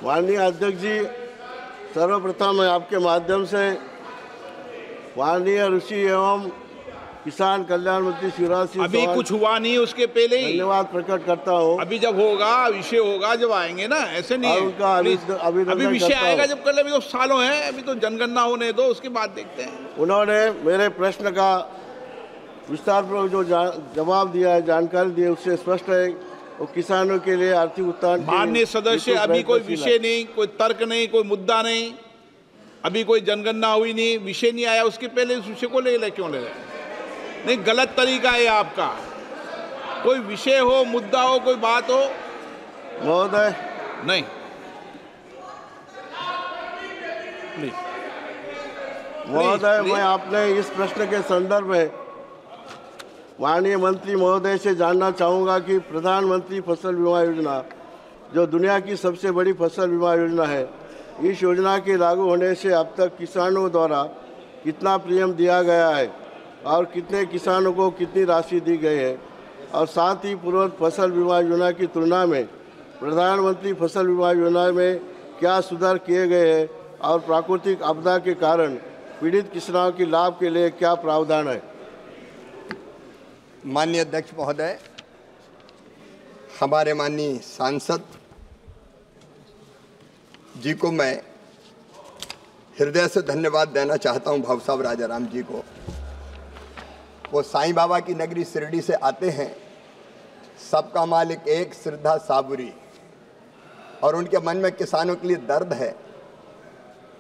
माननीय अध्यक्ष जी, सर्वप्रथम मैं आपके माध्यम से माननीय ऋषि एवं किसान कल्याण मंत्री शिवराज सिंह अभी कुछ हुआ नहीं, उसके पहले ही धन्यवाद प्रकट करता हूँ। अभी जब होगा, विषय होगा, जब आएंगे ना, ऐसे नहीं है। उनका अभी विषय आएगा जब, कल अभी तो सालों हैं, अभी तो जनगणना होने दो, उसके बाद देखते हैं। उन्होंने मेरे प्रश्न का विस्तार पूर्वक जो जवाब दिया है, जानकारी दी है, उससे स्पष्ट है वो किसानों के लिए आर्थिक उत्थान। माननीय सदस्य, अभी कोई विषय नहीं, कोई तर्क नहीं, कोई मुद्दा नहीं, अभी कोई जनगणना हुई नहीं, विषय नहीं आया, उसके पहले इस विषय को क्यों ले रहे? नहीं, गलत तरीका है आपका। कोई विषय हो, मुद्दा हो, कोई बात हो। महोदय नहीं, महोदय, मैं आपने इस प्रश्न के संदर्भ में माननीय मंत्री महोदय से जानना चाहूँगा कि प्रधानमंत्री फसल बीमा योजना, जो दुनिया की सबसे बड़ी फसल बीमा योजना है, इस योजना के लागू होने से अब तक किसानों द्वारा कितना प्रीमियम दिया गया है और कितने किसानों को कितनी राशि दी गई है, और साथ ही पूर्व फसल बीमा योजना की तुलना में प्रधानमंत्री फसल बीमा योजना में क्या सुधार किए गए हैं और प्राकृतिक आपदा के कारण पीड़ित किसानों के लाभ के लिए क्या प्रावधान है। माननीय अध्यक्ष महोदय, हमारे माननीय सांसद जी को मैं हृदय से धन्यवाद देना चाहता हूं। भाव साहब राजाराम जी को, वो साईं बाबा की नगरी शिरडी से आते हैं, सबका मालिक एक, श्रद्धा साबुरी, और उनके मन में किसानों के लिए दर्द है।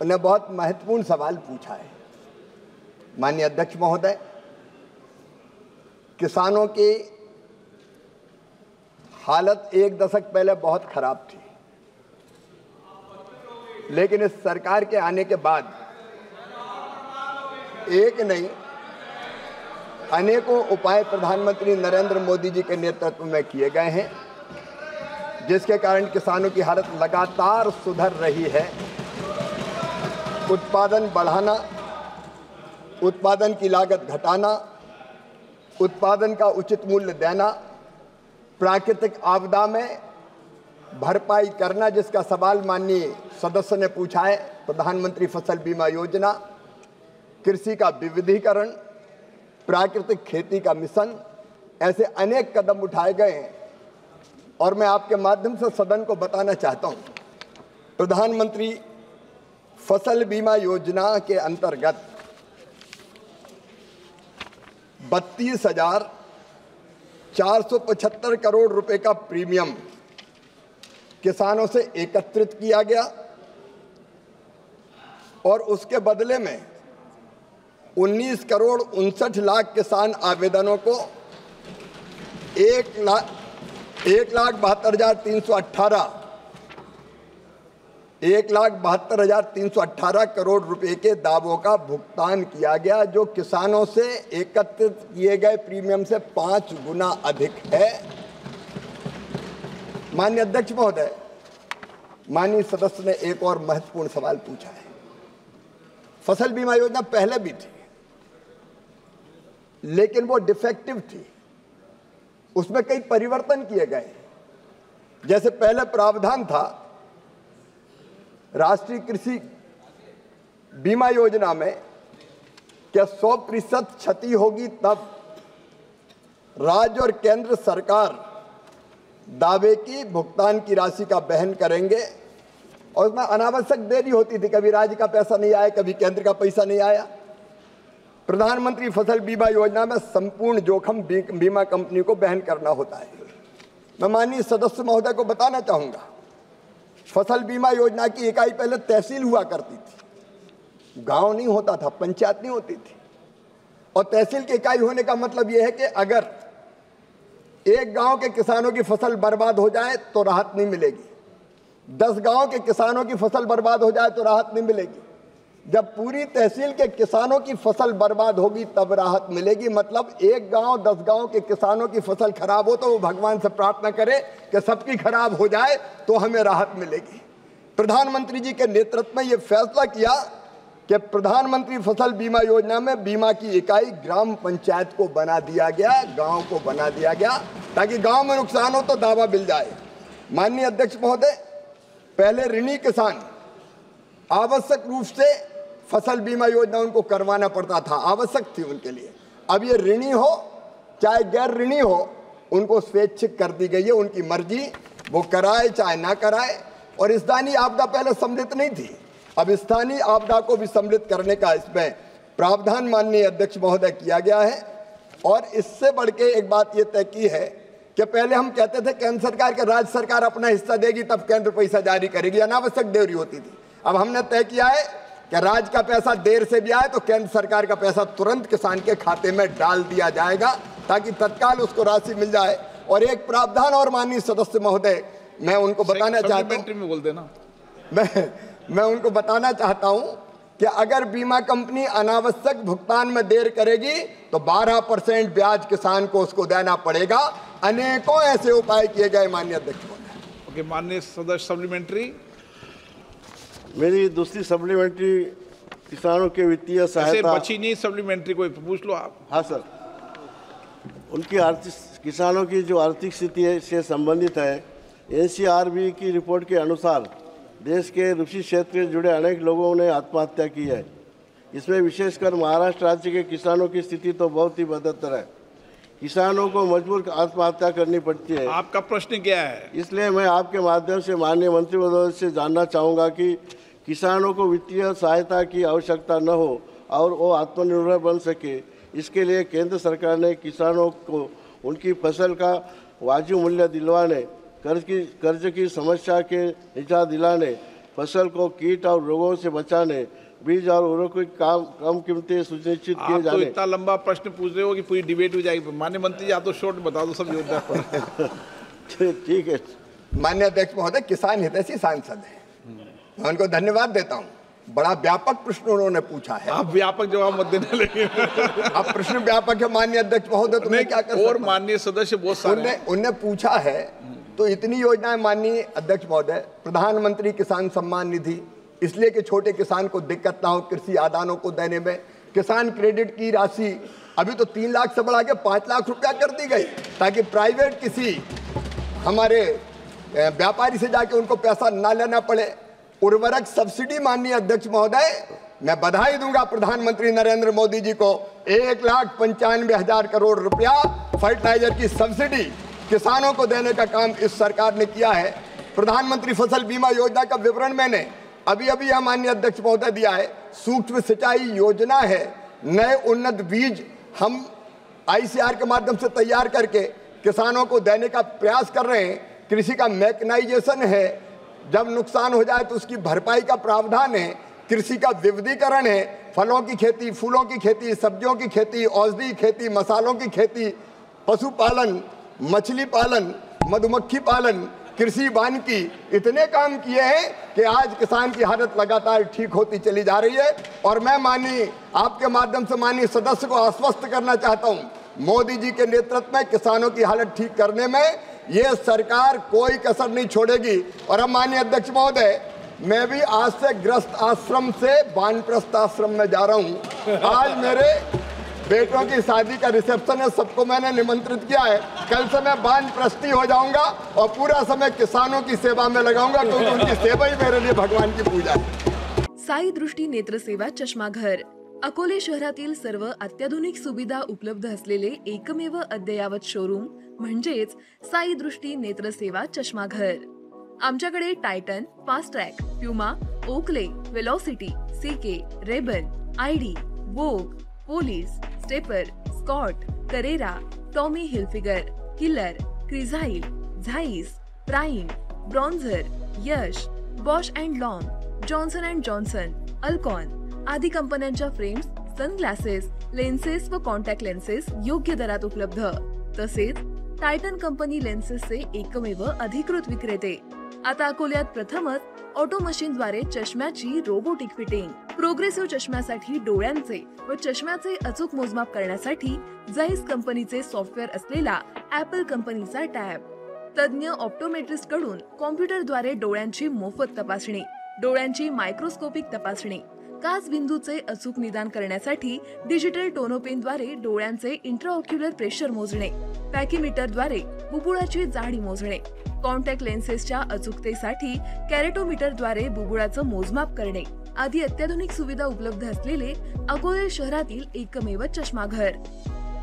उन्हें बहुत महत्वपूर्ण सवाल पूछा है। माननीय अध्यक्ष महोदय, किसानों की हालत एक दशक पहले बहुत खराब थी, लेकिन इस सरकार के आने के बाद एक नहीं अनेकों उपाय प्रधानमंत्री नरेंद्र मोदी जी के नेतृत्व में किए गए हैं, जिसके कारण किसानों की हालत लगातार सुधर रही है। उत्पादन बढ़ाना, उत्पादन की लागत घटाना, उत्पादन का उचित मूल्य देना, प्राकृतिक आपदा में भरपाई करना, जिसका सवाल माननीय सदस्य ने पूछा है, प्रधानमंत्री फसल बीमा योजना, कृषि का विविधीकरण, प्राकृतिक खेती का मिशन, ऐसे अनेक कदम उठाए गए हैं। और मैं आपके माध्यम से सदन को बताना चाहता हूं, प्रधानमंत्री फसल बीमा योजना के अंतर्गत 32,475 करोड़ रुपए का प्रीमियम किसानों से एकत्रित किया गया, और उसके बदले में 19 करोड़ 59 लाख किसान आवेदनों को 1,72,318 करोड़ रुपए के दावों का भुगतान किया गया, जो किसानों से एकत्रित किए गए प्रीमियम से 5 गुना अधिक है। माननीय अध्यक्ष महोदय, माननीय सदस्य ने एक और महत्वपूर्ण सवाल पूछा है। फसल बीमा योजना पहले भी थी, लेकिन वो डिफेक्टिव थी, उसमें कई परिवर्तन किए गए। जैसे पहले प्रावधान था, राष्ट्रीय कृषि बीमा योजना में क्या 100% क्षति होगी तब राज्य और केंद्र सरकार दावे की भुगतान की राशि का वहन करेंगे, और उसमें अनावश्यक देरी होती थी, कभी राज्य का पैसा नहीं आया, कभी केंद्र का पैसा नहीं आया। प्रधानमंत्री फसल बीमा योजना में संपूर्ण जोखिम बीमा कंपनी को वहन करना होता है। मैं माननीय सदस्य महोदय को बताना चाहूंगा, फसल बीमा योजना की इकाई पहले तहसील हुआ करती थी, गांव नहीं होता था, पंचायत नहीं होती थी। और तहसील की इकाई होने का मतलब यह है कि अगर एक गांव के किसानों की फसल बर्बाद हो जाए तो राहत नहीं मिलेगी, 10 गांव के किसानों की फसल बर्बाद हो जाए तो राहत नहीं मिलेगी, जब पूरी तहसील के किसानों की फसल बर्बाद होगी तब राहत मिलेगी। मतलब एक गांव 10 गांव के किसानों की फसल खराब हो तो वो भगवान से प्रार्थना करे कि सबकी खराब हो जाए तो हमें राहत मिलेगी। प्रधानमंत्री जी के नेतृत्व में ये फैसला किया कि प्रधानमंत्री फसल बीमा योजना में बीमा की इकाई ग्राम पंचायत को बना दिया गया, गांव को बना दिया गया, ताकि गांव में नुकसान हो तो दावा मिल जाए। माननीय अध्यक्ष महोदय, पहले ऋणी किसान आवश्यक रूप से फसल बीमा योजना उनको करवाना पड़ता था, आवश्यक थी उनके लिए। अब ये ऋणी हो चाहे गैर ऋणी हो, उनको स्वैच्छिक कर दी गई है, उनकी मर्जी, वो कराए चाहे ना कराए। और स्थानीय आपदा पहले सम्मिलित नहीं थी, अब स्थानीय आपदा को भी सम्मिलित करने का इसमें प्रावधान माननीय अध्यक्ष महोदय किया गया है। और इससे बढ़ के एक बात ये तय की है कि पहले हम कहते थे केंद्र सरकार के राज्य सरकार अपना हिस्सा देगी तब केंद्र पैसा जारी करेगी, अनावश्यक देरी होती थी। अब हमने तय किया है कि राज्य का पैसा देर से भी आए तो केंद्र सरकार का पैसा तुरंत किसान के खाते में डाल दिया जाएगा ताकि तत्काल उसको राशि मिल जाए। और एक प्रावधान और माननीय सदस्य महोदय, मैं उनको बताना चाहता हूँ, मैं उनको बताना चाहता हूं कि अगर बीमा कंपनी अनावश्यक भुगतान में देर करेगी तो 12% ब्याज किसान को उसको देना पड़ेगा। अनेकों ऐसे उपाय किए गए माननीय अध्यक्ष महोदय। ओके, माननीय सदस्य सप्लीमेंट्री। मेरी दूसरी सप्लीमेंट्री किसानों के वित्तीय सहायता बची नहीं सप्लीमेंट्री, कोई पूछ लो आप। हाँ सर, उनकी आर्थिक किसानों की जो आर्थिक स्थिति है से संबंधित है। एनसीआरबी की रिपोर्ट के अनुसार देश के कृषि क्षेत्र से जुड़े अनेक लोगों ने आत्महत्या की है। इसमें विशेषकर महाराष्ट्र राज्य के किसानों की स्थिति तो बहुत ही बदतर है। किसानों को मजबूर आत्महत्या करनी पड़ती है। आपका प्रश्न क्या है? इसलिए मैं आपके माध्यम से माननीय मंत्री महोदय से जानना चाहूँगा कि किसानों को वित्तीय सहायता की आवश्यकता न हो और वो आत्मनिर्भर बन सके, इसके लिए केंद्र सरकार ने किसानों को उनकी फसल का वाजिब मूल्य दिलवाने, कर्ज की समस्या के निजात दिलाने, फसल को कीट और रोगों से बचाने, बीज और उर्वरकों की कम कीमतें सुनिश्चित किए जाने। आप तो इतना लंबा प्रश्न पूछ रहे हो कि पूरी डिबेट हो जाएगी। माननीय मंत्री जी, आप तो शॉर्ट बता दो सब योजना पर। ठीक है माननीय अध्यक्ष महोदय, किसान हितैषी सांसद है, मैं उनको धन्यवाद देता हूँ। बड़ा व्यापक प्रश्न उन्होंने पूछा है। आप व्यापक जवाब मत देने लगे। अब प्रश्न व्यापक है माननीय अध्यक्ष महोदय, तो मैं क्या कर सकता हूं? और माननीय सदस्य बहुत सारे उनने पूछा है तो इतनी योजनाएं माननीय अध्यक्ष महोदय, प्रधानमंत्री किसान सम्मान निधि, इसलिए कि छोटे किसान को दिक्कत ना हो कृषि आदानों को देने में। किसान क्रेडिट की राशि अभी तो 3 लाख से बढ़ा के 5 लाख रुपया कर दी गई ताकि प्राइवेट किसी हमारे व्यापारी से जाके उनको पैसा ना लेना पड़े। उर्वरक सब्सिडी माननीय अध्यक्ष महोदय, मैं बधाई दूंगा प्रधानमंत्री नरेंद्र मोदी जी को, 1,95,000 करोड़ रुपया फर्टिलाइजर की सब्सिडी किसानों को देने का काम इस सरकार ने किया है। प्रधानमंत्री फसल बीमा योजना का विवरण मैंने अभी यह माननीय अध्यक्ष महोदय दिया है। सूक्ष्म सिंचाई योजना है, नए उन्नत बीज हम ICR के माध्यम से तैयार करके किसानों को देने का प्रयास कर रहे हैं। कृषि का मैकेनाइजेशन है, जब नुकसान हो जाए तो उसकी भरपाई का प्रावधान है। कृषि का विविधीकरण है, फलों की खेती, फूलों की खेती, सब्जियों की खेती, औषधि खेती, मसालों की खेती, पशुपालन, मछली पालन, मधुमक्खी पालन, कृषि वानिकी, इतने काम किए हैं कि आज किसान की हालत लगातार ठीक होती चली जा रही है। और मैं माननीय आपके माध्यम से माननीय सदस्य को आश्वस्त करना चाहता हूं, मोदी जी के नेतृत्व में किसानों की हालत ठीक करने में ये सरकार कोई कसर नहीं छोड़ेगी। और अब माननीय अध्यक्ष महोदय, मैं भी आज से ग्रस्त आश्रम से वानप्रस्थ आश्रम में जा रहा हूं। आज मेरे बेटों की शादी का रिसेप्शन है, सबको मैंने निमंत्रित किया है। कल से मैं वानप्रस्थी हो जाऊंगा और पूरा समय किसानों की सेवा में लगाऊंगा, क्योंकि उनकी सेवा ही मेरे लिए भगवान की पूजा है। साई दृष्टी नेत्र सेवा चष्माघर, अकोले शहरातील सर्व अत्याधुनिक सुविधा उपलब्ध असलेले एकमेव अद्ययावत शोरूम म्हणजेच साई दृष्टी नेत्र सेवा चष्माघर। आमच्याकडे Titan, Fastrack, Puma, Oakley, Velocity, CK, Ray-Ban, ID, Vogue, Police, Stepper, Scott, Carrera, Tommy Hilfiger, Killer, Crizal, Zeiss, Prime, Bronzer, Yash, Bausch and Lomb, Johnson and Johnson, Alcon आदी कंपन्यांच्या फ्रेम्स, सनग्लासेस, लेन्सेस व contact lenses योग्य दरात उपलब्ध। तसेच Titan company लेन्सेसचे एकमेव अधिकृत विक्रेते। आता अकोल्यात प्रथमच ऑटो मशीनद्वारे चष्म्याची रोबोटिक फिटिंग, प्रोग्रेसिव्ह चष्म्यासाठी डोळ्यांचे व चष्म्याचे अचूक मोजमाप करण्यासाठी जाईस कंपनीचे सॉफ्टवेअर असलेला ॲपल कंपनीचा टॅब, तज्ञ ऑप्टोमेट्रिस्ट कडून कॉम्प्युटरद्वारे डोळ्यांची मोफत तपासणी, डोळ्यांची मायक्रोस्कोपिक तपासणी, काच बिंदूचे अचूक निदान करण्यासाठी डिजिटल टोनोपेनद्वारे डोळ्यांचे इंट्राऑक्युलर प्रेशर मोजणे, पॅकीमीटरद्वारे बुबुळाची जाडी मोजणे, कॉन्टॅक्ट लेन्सेसच्या अचूकतेसाठी कॅरेटोमीटरद्वारे बुबुळाचं मोजमाप करणे आदी अत्याधुनिक सुविधा उपलब्ध असलेले अकोले शहरातील एकमेव चष्माघर.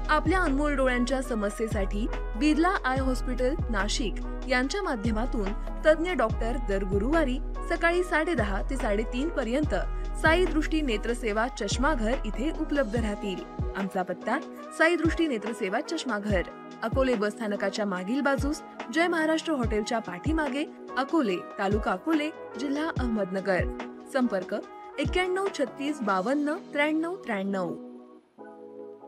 आपल्या अनमोल डोळ्यांच्या समस्येसाठी बिर्ला आय हॉस्पिटल नाशिक यांच्या माध्यमातून तज्ञ डॉक्टर दर गुरुवारी सकाळी 10:30 ते 3:30 पर्यंत साई दृष्टी नेत्रसेवा चष्माघर इथे उपलब्ध राहतील. आमचा पत्ता साई दृष्टी नेत्रसेवा चष्माघर, अकोले बस स्थानकाच्या मागील बाजूस, जय महाराष्ट्र हॉटेलच्या पाठीमागे, अकोले, तालुका अकोले, जिल्हा अहमदनगर. संपर्क 91 36 52 93 93.